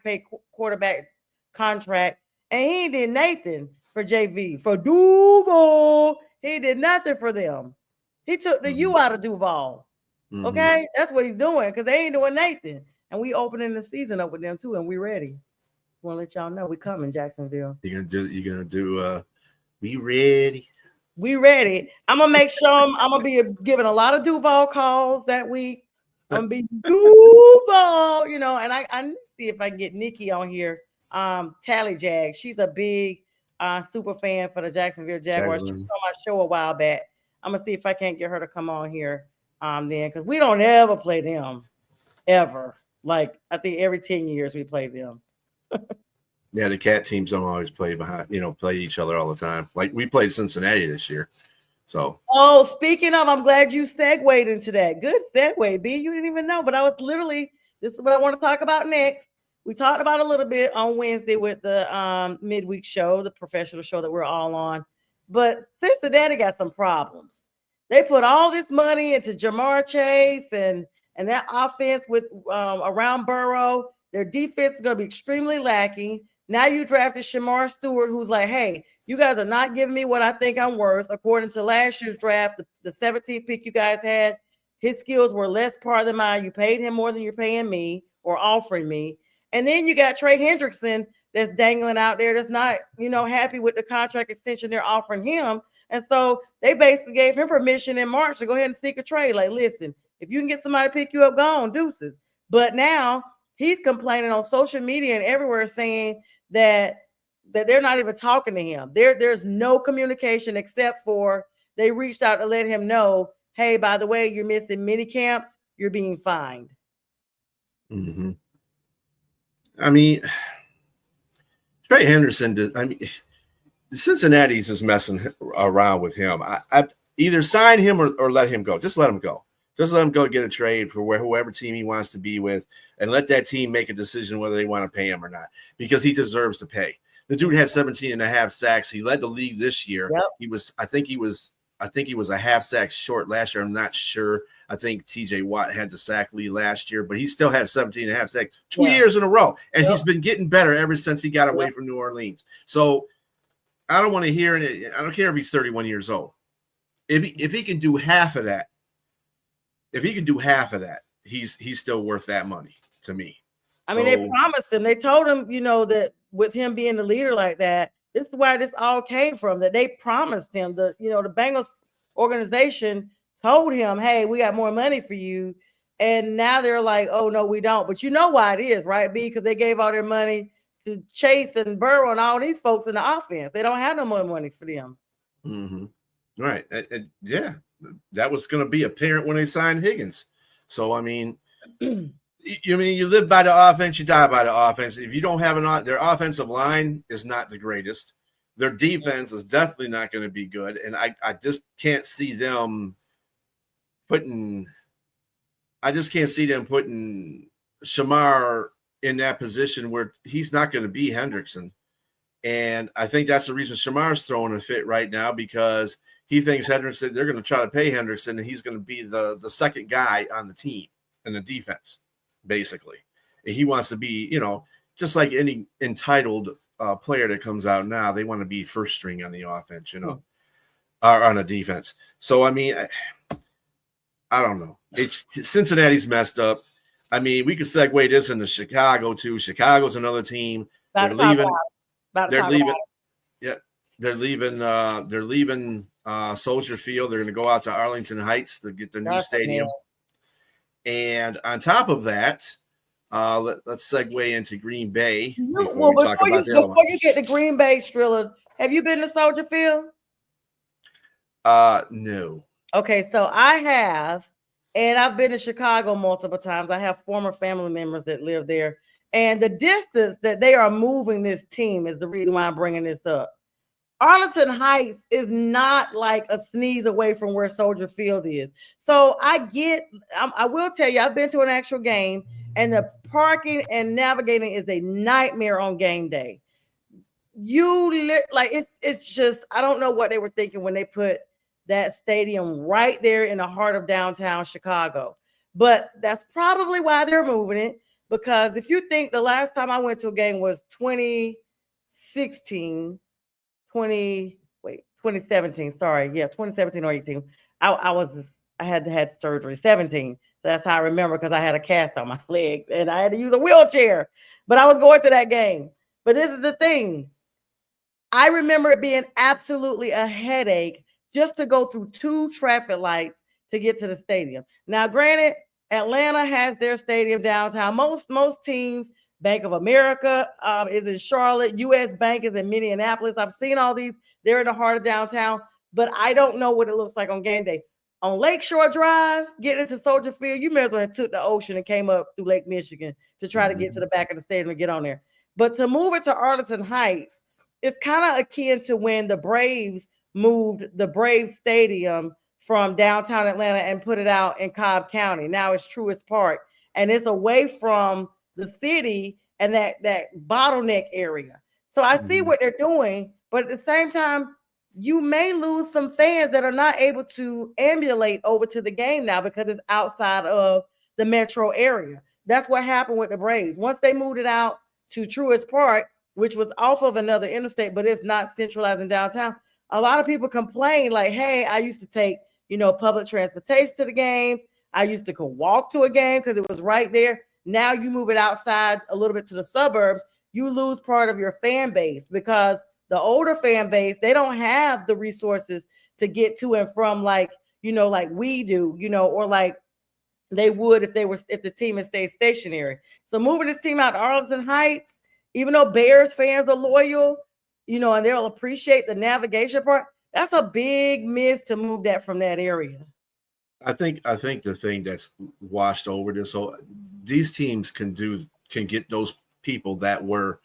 paid quarterback contract, and he did nothing for JV. For Duval, he did nothing for them. He took the U out of Duval. Okay, that's what he's doing because they ain't doing nothing. And we opening the season up with them too, and we ready. Want to let y'all know we coming, Jacksonville. You're gonna do. We ready. We ready. I'm gonna make sure I'm gonna be giving a lot of Duval calls that week. I'm gonna be Duval, you know, and I need to see if I can get Nikki on here. Tally Jag, she's a big super fan for the Jacksonville Jaguars. She was on my show a while back. I'm gonna see if I can't get her to come on here then, because we don't ever play them ever. Like I think every 10 years we play them. Yeah, the cat teams don't always play play each other all the time. Like we played Cincinnati this year. So Speaking of, I'm glad you segued into that. Good segue, B. You didn't even know, but this is what I want to talk about next. We talked about a little bit on Wednesday with the midweek show, the professional show that we're all on. But Cincinnati got some problems. They put all this money into Jamar Chase and that offense with around Burrow. Their defense is going to be extremely lacking. Now you drafted Shamar Stewart, who's like, hey, you guys are not giving me what I think I'm worth. According to last year's draft, the 17th pick you guys had, his skills were less par than mine. You paid him more than you're paying me or offering me. And then you got Trey Hendrickson that's dangling out there that's not, happy with the contract extension they're offering him. And so they basically gave him permission in March to go ahead and seek a trade. Like, listen, if you can get somebody to pick you up, go on, deuces. But now he's complaining on social media and everywhere saying that they're not even talking to him. There's no communication except for they reached out to let him know, hey, by the way, you're missing mini camps. You're being fined. Mm-hmm. I mean, Trey Henderson, Cincinnati's is messing around with him. I either sign him or let him go. Just let him go. Just let him go get a trade for whoever team he wants to be with and let that team make a decision whether they want to pay him or not, because he deserves to pay. The dude had 17 and a half sacks. He led the league this year. Yep. I think he was a half sack short last year. I'm not sure. I think TJ Watt had the sack lead last year, but he still had 17 and a half sacks 2 years in a row. And he's been getting better ever since he got away from New Orleans. So I don't want to hear it. I don't care if he's 31 years old. If he can do half of that, he's still worth that money to me. I mean, they promised him. They told him, that with him being the leader like that, this is where this all came from, that they promised him. The Bengals organization told him, hey, we got more money for you. And now they're like, oh, no, we don't. But you know why it is, right, B? Because they gave all their money to Chase and Burrow and all these folks in the offense. They don't have no more money for them. Mm-hmm. Right. Yeah. That was going to be apparent when they signed Higgins. So, I mean, you live by the offense, you die by the offense. If you don't have their offensive line is not the greatest. Their defense is definitely not going to be good. And I just can't see them putting Shamar in that position where he's not going to be Hendrickson. And I think that's the reason Shamar's throwing a fit right now, because he thinks Hendrickson, they're going to try to pay Hendrickson, and he's going to be the second guy on the team in the defense, basically. And he wants to be, just like any entitled player that comes out now, they want to be first string on the offense, or on a defense. So, I mean, I don't know. Cincinnati's messed up. I mean, we could segue this into Chicago too. Chicago's another team. They're leaving. They're leaving Soldier Field. They're going to go out to Arlington Heights to get their new stadium. And on top of that, let's segue into Green Bay. Before you get to Green Bay, Trilla, have you been to Soldier Field? No. Okay, so I have, and I've been to Chicago multiple times. I have former family members that live there. And the distance that they are moving this team is the reason why I'm bringing this up. Arlington Heights is not like a sneeze away from where Soldier Field is. So I will tell you, I've been to an actual game, and the parking and navigating is a nightmare on game day. It's just, I don't know what they were thinking when they put that stadium right there in the heart of downtown Chicago. But that's probably why they're moving it, because if you think the last time I went to a game was 2017, sorry. Yeah, 2017 or 18. I had surgery, 17. So that's how I remember, because I had a cast on my leg and I had to use a wheelchair. But I was going to that game. But this is the thing. I remember it being absolutely a headache just to go through 2 traffic lights to get to the stadium. Now, granted, Atlanta has their stadium downtown. Most teams, Bank of America is in Charlotte. U.S. Bank is in Minneapolis. I've seen all these. They're in the heart of downtown, but I don't know what it looks like on game day. On Lakeshore Drive, getting into Soldier Field, you may as well have took the ocean and came up through Lake Michigan to try to get to the back of the stadium and get on there. But to move it to Arlington Heights, it's kind of akin to when the Braves moved the Braves Stadium from downtown Atlanta and put it out in Cobb County. Now it's Truist Park, and it's away from the city and that bottleneck area. So I see what they're doing, but at the same time, you may lose some fans that are not able to ambulate over to the game now because it's outside of the metro area. That's what happened with the Braves. Once they moved it out to Truist Park, which was off of another interstate, but it's not centralized in downtown, a lot of people complain like, hey, I used to take, public transportation to the games. I used to go walk to a game because it was right there. Now you move it outside a little bit to the suburbs, you lose part of your fan base because the older fan base, they don't have the resources to get to and from like we do, or like they would if the team had stayed stationary. So moving this team out to Arlington Heights, even though Bears fans are loyal, and they'll appreciate the navigation part, that's a big miss to move that from that area. I think the thing that's washed over this, so these teams can get those people that were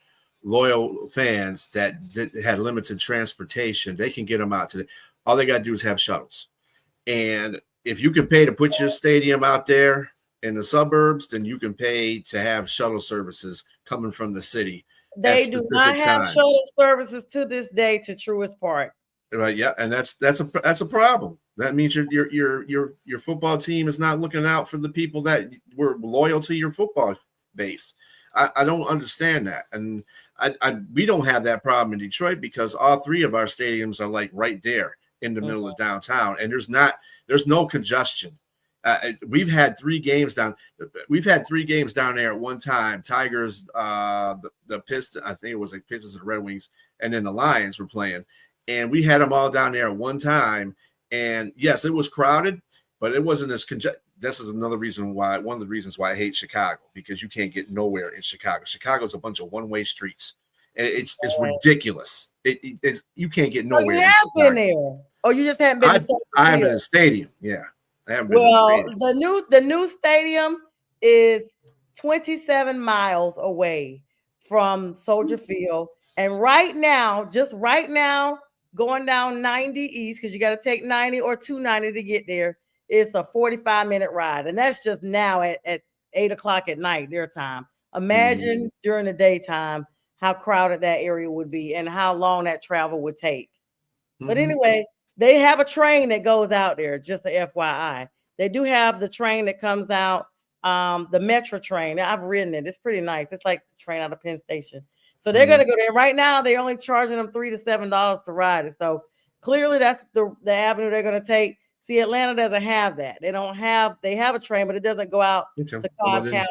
loyal fans that had limited transportation. They can get them out today. All they got to do is have shuttles. And if you can pay to put your stadium out there in the suburbs, then you can pay to have shuttle services coming from the city. They do not have shuttle services to this day to Truist Park. Right. Yeah. And that's a problem. That means your football team is not looking out for the people that were loyal to your football base. I don't understand that. And we don't have that problem in Detroit because all three of our stadiums are like right there in the middle of downtown, and there's no congestion. We've had 3 games down. We've had 3 games down there at one time. Tigers, the Pistons, I think it was like Pistons and Red Wings, and then the Lions were playing, and we had them all down there at one time. And yes, it was crowded, but it wasn't as congested. This is one of the reasons why I hate Chicago, because you can't get nowhere in Chicago. Chicago's a bunch of one-way streets, and it's ridiculous. It's you can't get nowhere. You have been there, or you just haven't been. I haven't been in the stadium. Yeah, I haven't been. Well, the new stadium is 27 miles away from Soldier Field, and just right now, going down 90 East, because you got to take 90 or 290 to get there. It's a 45-minute ride, and that's just now at 8 o'clock at night, their time. Imagine during the daytime how crowded that area would be and how long that travel would take. But anyway, they have a train that goes out there, just a FYI. They do have the train that comes out, the Metro train. I've ridden it. It's pretty nice. It's like the train out of Penn Station. So they're going to go there. Right now, they're only charging them $3 to $7 to ride it. So clearly that's the avenue they're going to take. See, Atlanta doesn't have that. They have a train, but it doesn't go out to Cobb County.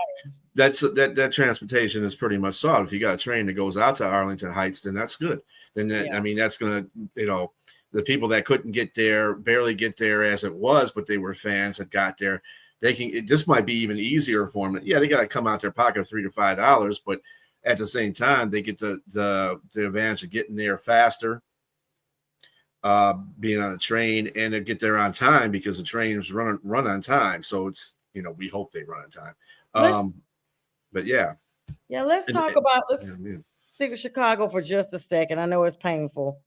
That transportation is pretty much solved. If you got a train that goes out to Arlington Heights, then that's good. Then that's gonna, the people that couldn't get there, barely get there as it was, but they were fans that got there. This might be even easier for them. Yeah, they got to come out their pocket $3 to $5, but at the same time, they get the advantage of getting there faster. Being on a train, and to get there on time because the trains run on time. So it's, we hope they run on time. But yeah. Yeah, let's stick to Chicago for just a second. I know it's painful.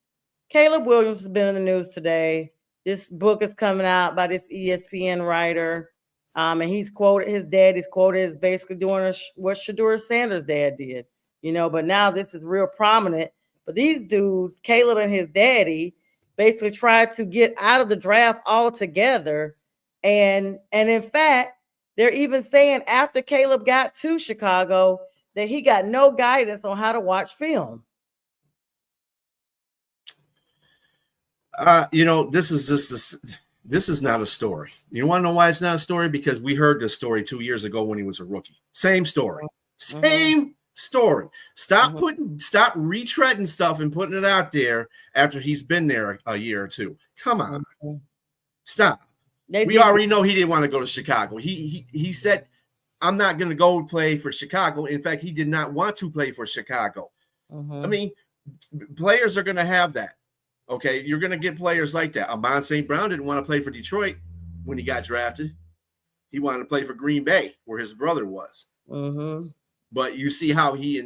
Caleb Williams has been in the news today. This book is coming out by this ESPN writer. And his dad is quoted as basically doing what Shedeur Sanders' dad did, but now this is real prominent. But these dudes, Caleb and his daddy, basically tried to get out of the draft altogether. And in fact, they're even saying after Caleb got to Chicago that he got no guidance on how to watch film. This is not a story. You want to know why it's not a story? Because we heard this story 2 years ago when he was a rookie. Same story. Same story. Stop retreading stuff and putting it out there after he's been there a year or two. Come on. Stop. We already know he didn't want to go to Chicago. He said, I'm not going to go play for Chicago. In fact, he did not want to play for Chicago. I mean, players are going to have that. Okay, you're going to get players like that. Amon St. Brown didn't want to play for Detroit when he got drafted. He wanted to play for Green Bay, where his brother was. But you see how he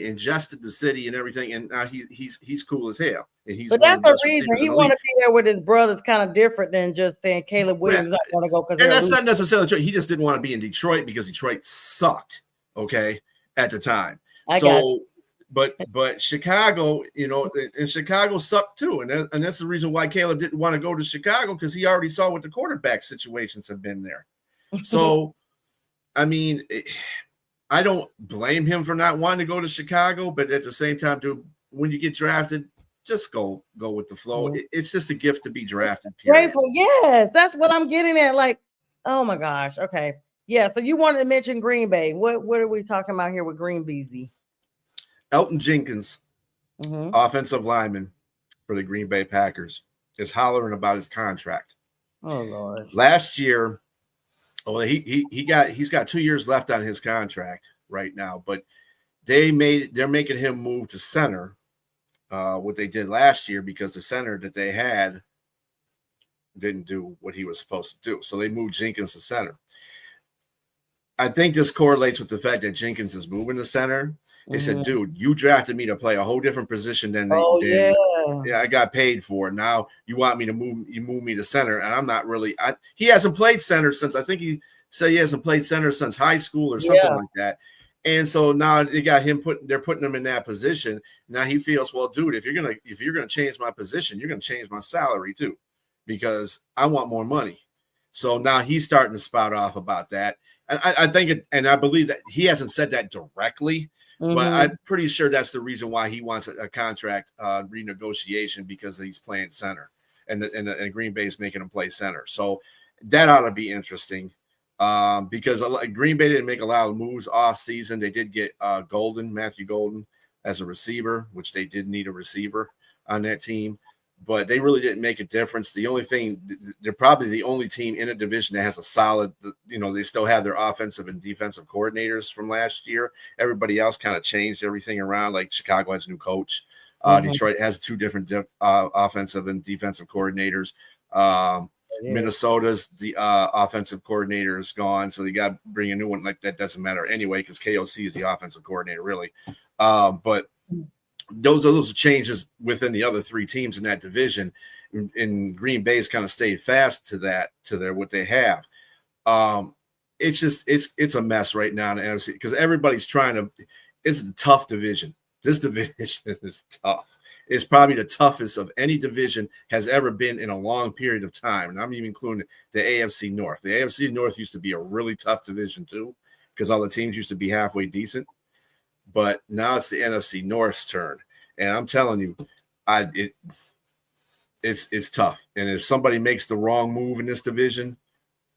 ingested the city and everything, and now he's cool as hell. And he's but that's the reason he want to be there with his brothers. Kind of different than just saying Caleb Williams don't want to go because. And that's not necessarily true. He just didn't want to be in Detroit because Detroit sucked. Okay, at the time. But Chicago, and Chicago sucked too, and that's the reason why Caleb didn't want to go to Chicago, because he already saw what the quarterback situations have been there. So, I mean, I don't blame him for not wanting to go to Chicago, but at the same time, dude, when you get drafted, just go with the flow. It's just a gift to be drafted. Grateful, yes, that's what I'm getting at. Like, oh my gosh, okay, yeah. So you wanted to mention Green Bay. What are we talking about here with Green Beezy? Elton Jenkins, offensive lineman for the Green Bay Packers, is hollering about his contract. Oh Lord! Last year, he's got 2 years left on his contract right now, but they're making him move to center. What they did last year, because the center that they had didn't do what he was supposed to do, so they moved Jenkins to center. I think this correlates with the fact that Jenkins is moving to center. They said, dude, you drafted me to play a whole different position than I got paid for. Now you want me to move me to center, and I'm not really. He hasn't played center since, I think he said he hasn't played center since high school or something like that. And so now they got him they're putting him in that position. Now he feels, well, dude, if you're gonna change my position, you're gonna change my salary too, because I want more money. So now he's starting to spout off about that. And I think and I believe that he hasn't said that directly. But I'm pretty sure that's the reason why he wants a contract renegotiation, because he's playing center, and Green Bay is making him play center. So that ought to be interesting, because Green Bay didn't make a lot of moves off season. They did get Matthew Golden, as a receiver, which they did need a receiver on that team, but they really didn't make a difference. The only thing, they're probably the only team in a division that has a solid, they still have their offensive and defensive coordinators from last year. Everybody else kind of changed everything around. Like Chicago has a new coach. Detroit has two different offensive and defensive coordinators. Minnesota's offensive coordinator is gone, so they got to bring a new one. Like that doesn't matter anyway, because KOC is the offensive coordinator, really. But those are those changes within the other three teams in that division. And Green Bay's kind of stayed fast to what they have. It's just it's a mess right now in the NFC, because everybody's trying to. It's a tough division. This division is tough. It's probably the toughest of any division has ever been in a long period of time. And I'm even including the AFC North. The AFC North used to be a really tough division too, because all the teams used to be halfway decent. But now it's the NFC North's turn. And I'm telling you, it's tough. And if somebody makes the wrong move in this division,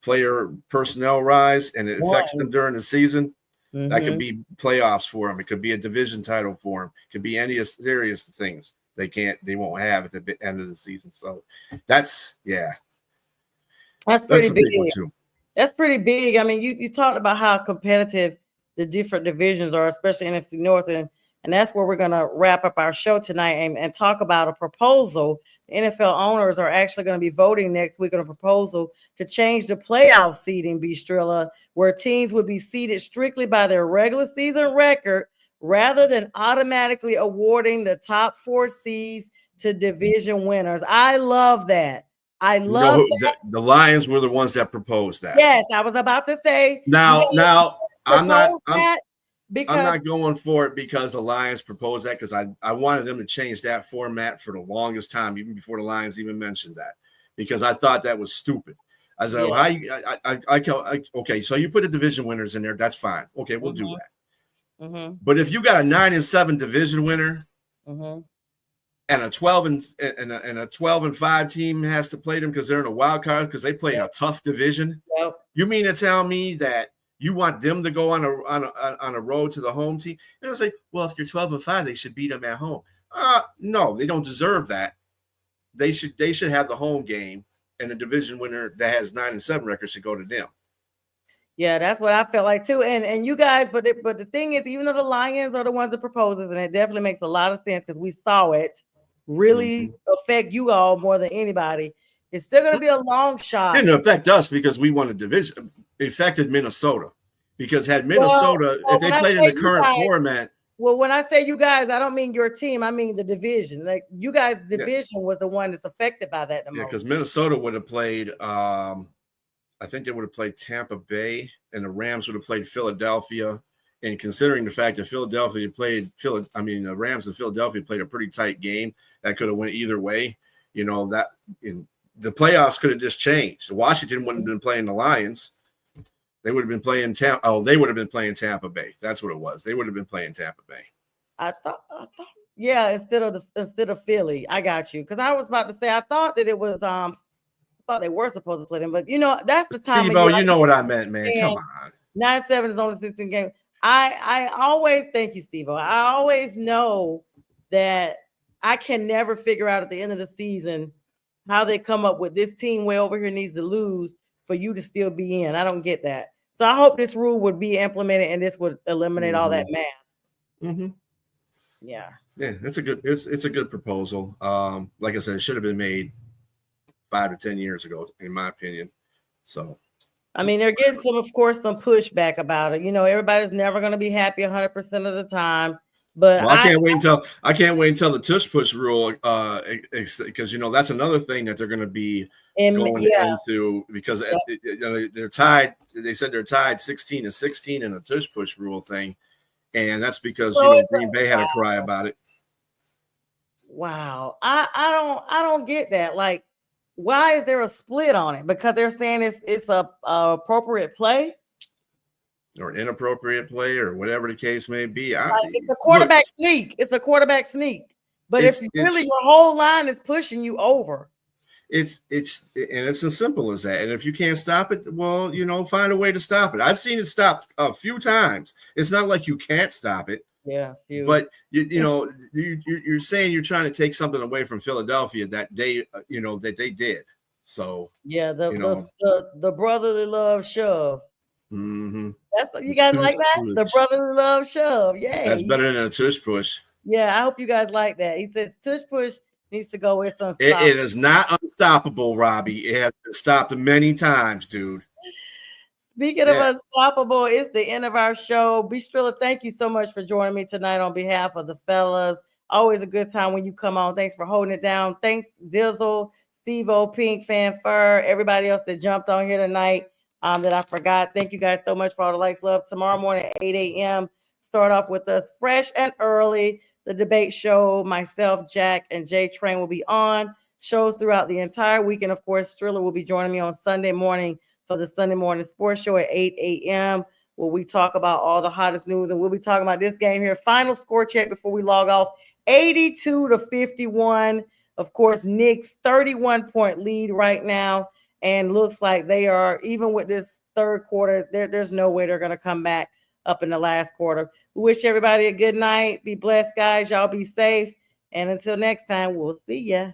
player personnel rise, and it affects them during the season, that could be playoffs for them. It could be a division title for them. It could be any serious things they won't have at the end of the season. So that's pretty big. One too. That's pretty big. I mean, you talked about how competitive the different divisions are, especially NFC North, and that's where we're going to wrap up our show tonight and talk about a proposal. The NFL owners are actually going to be voting next week on a proposal to change the playoff seeding, Strilla, where teams would be seeded strictly by their regular season record rather than automatically awarding the top 4 seeds to division winners. I love that. The Lions were the ones that proposed that. Yes, I was about to say. Now I'm not because going for it because the Lions proposed that, because I wanted them to change that format for the longest time, even before the Lions even mentioned that, because I thought that was stupid. I said, okay, so you put the division winners in there, that's fine. Okay, we'll do that. But if you got a 9-7 division winner and a 12-5 team has to play them because they're in a wild card because they play in a tough division, you mean to tell me that you want them to go on a road to the home team? And I say, well, if you're 12-5, they should beat them at home. No, they don't deserve that. They should have the home game and the division winner that has 9-7 records should go to them. Yeah, that's what I felt like too. And you guys, but the thing is, even though the Lions are the ones that proposes, and it definitely makes a lot of sense because we saw it really affect you all more than anybody. It's still going to be a long shot. It didn't affect us because we won a division. It affected Minnesota because had Minnesota, if they played in the current format. Well, when I say you guys, I don't mean your team. I mean the division. Like you guys' division was the one that's affected by that the most. Because Minnesota would have played. I think they would have played Tampa Bay, and the Rams would have played Philadelphia. And considering the fact that the Rams and Philadelphia played a pretty tight game that could have went either way. You know that the playoffs could have just changed. Washington wouldn't have been playing the Lions. They would have been playing they would have been playing Tampa Bay. That's what it was. They would have been playing Tampa Bay. I thought, yeah, instead of Philly. I got you. Because I was about to say I thought that it was I thought they were supposed to play them, but that's the time. Steve-O, you know what I meant, man. Come on. 9-7 is only 16 games. I always thank you, Steve-O. I always know that I can never figure out at the end of the season how they come up with this team way over here needs to lose for you to still be in. I don't get that. So I hope this rule would be implemented and this would eliminate all that math. Mm-hmm. Yeah. Yeah, it's a good proposal. Like I said, it should have been made 5 to 10 years ago, in my opinion. So I mean, they're getting some pushback about it. Everybody's never going to be happy 100% of the time. But I can't wait until the tush push rule, because that's another thing that they're going to be going into because they're tied. They said they're tied 16-16 in a tush push rule thing, and that's because Green Bay had a cry about it. Wow, I don't get that. Like, why is there a split on it? Because they're saying it's a appropriate play. Or inappropriate play, or whatever the case may be. It's a quarterback sneak. It's a quarterback sneak. But if really your whole line is pushing you over, it's as simple as that. And if you can't stop it, well, find a way to stop it. I've seen it stopped a few times. It's not like you can't stop it. Yeah, but you're saying you're trying to take something away from Philadelphia that they did. So yeah, the brotherly love shove. Mm-hmm. That's you guys like that? Push. The brotherly love shove. Yeah, that's better than a tush push. Yeah, I hope you guys like that. He said tush push needs to go with some. It is not unstoppable, Robbie. It has been stopped many times, dude. Speaking of unstoppable, it's the end of our show. Bistrilla, thank you so much for joining me tonight on behalf of the fellas. Always a good time when you come on. Thanks for holding it down. Thanks, Dizzle, Steve-O, Pink, Fanfare, everybody else that jumped on here tonight. That I forgot. Thank you guys so much for all the likes, love. Tomorrow morning at 8 a.m. Start off with us fresh and early. The debate show, myself, Jack, and Jay Train will be on. Shows throughout the entire week. And of course, Strilla will be joining me on Sunday morning for the Sunday morning sports show at 8 a.m. where we talk about all the hottest news. And we'll be talking about this game here. Final score check before we log off. 82-51. Of course, Knicks 31-point lead right now. And looks like they are, even with this third quarter, there's no way they're going to come back up in the last quarter. We wish everybody a good night. Be blessed, guys. Y'all be safe. And until next time, we'll see ya.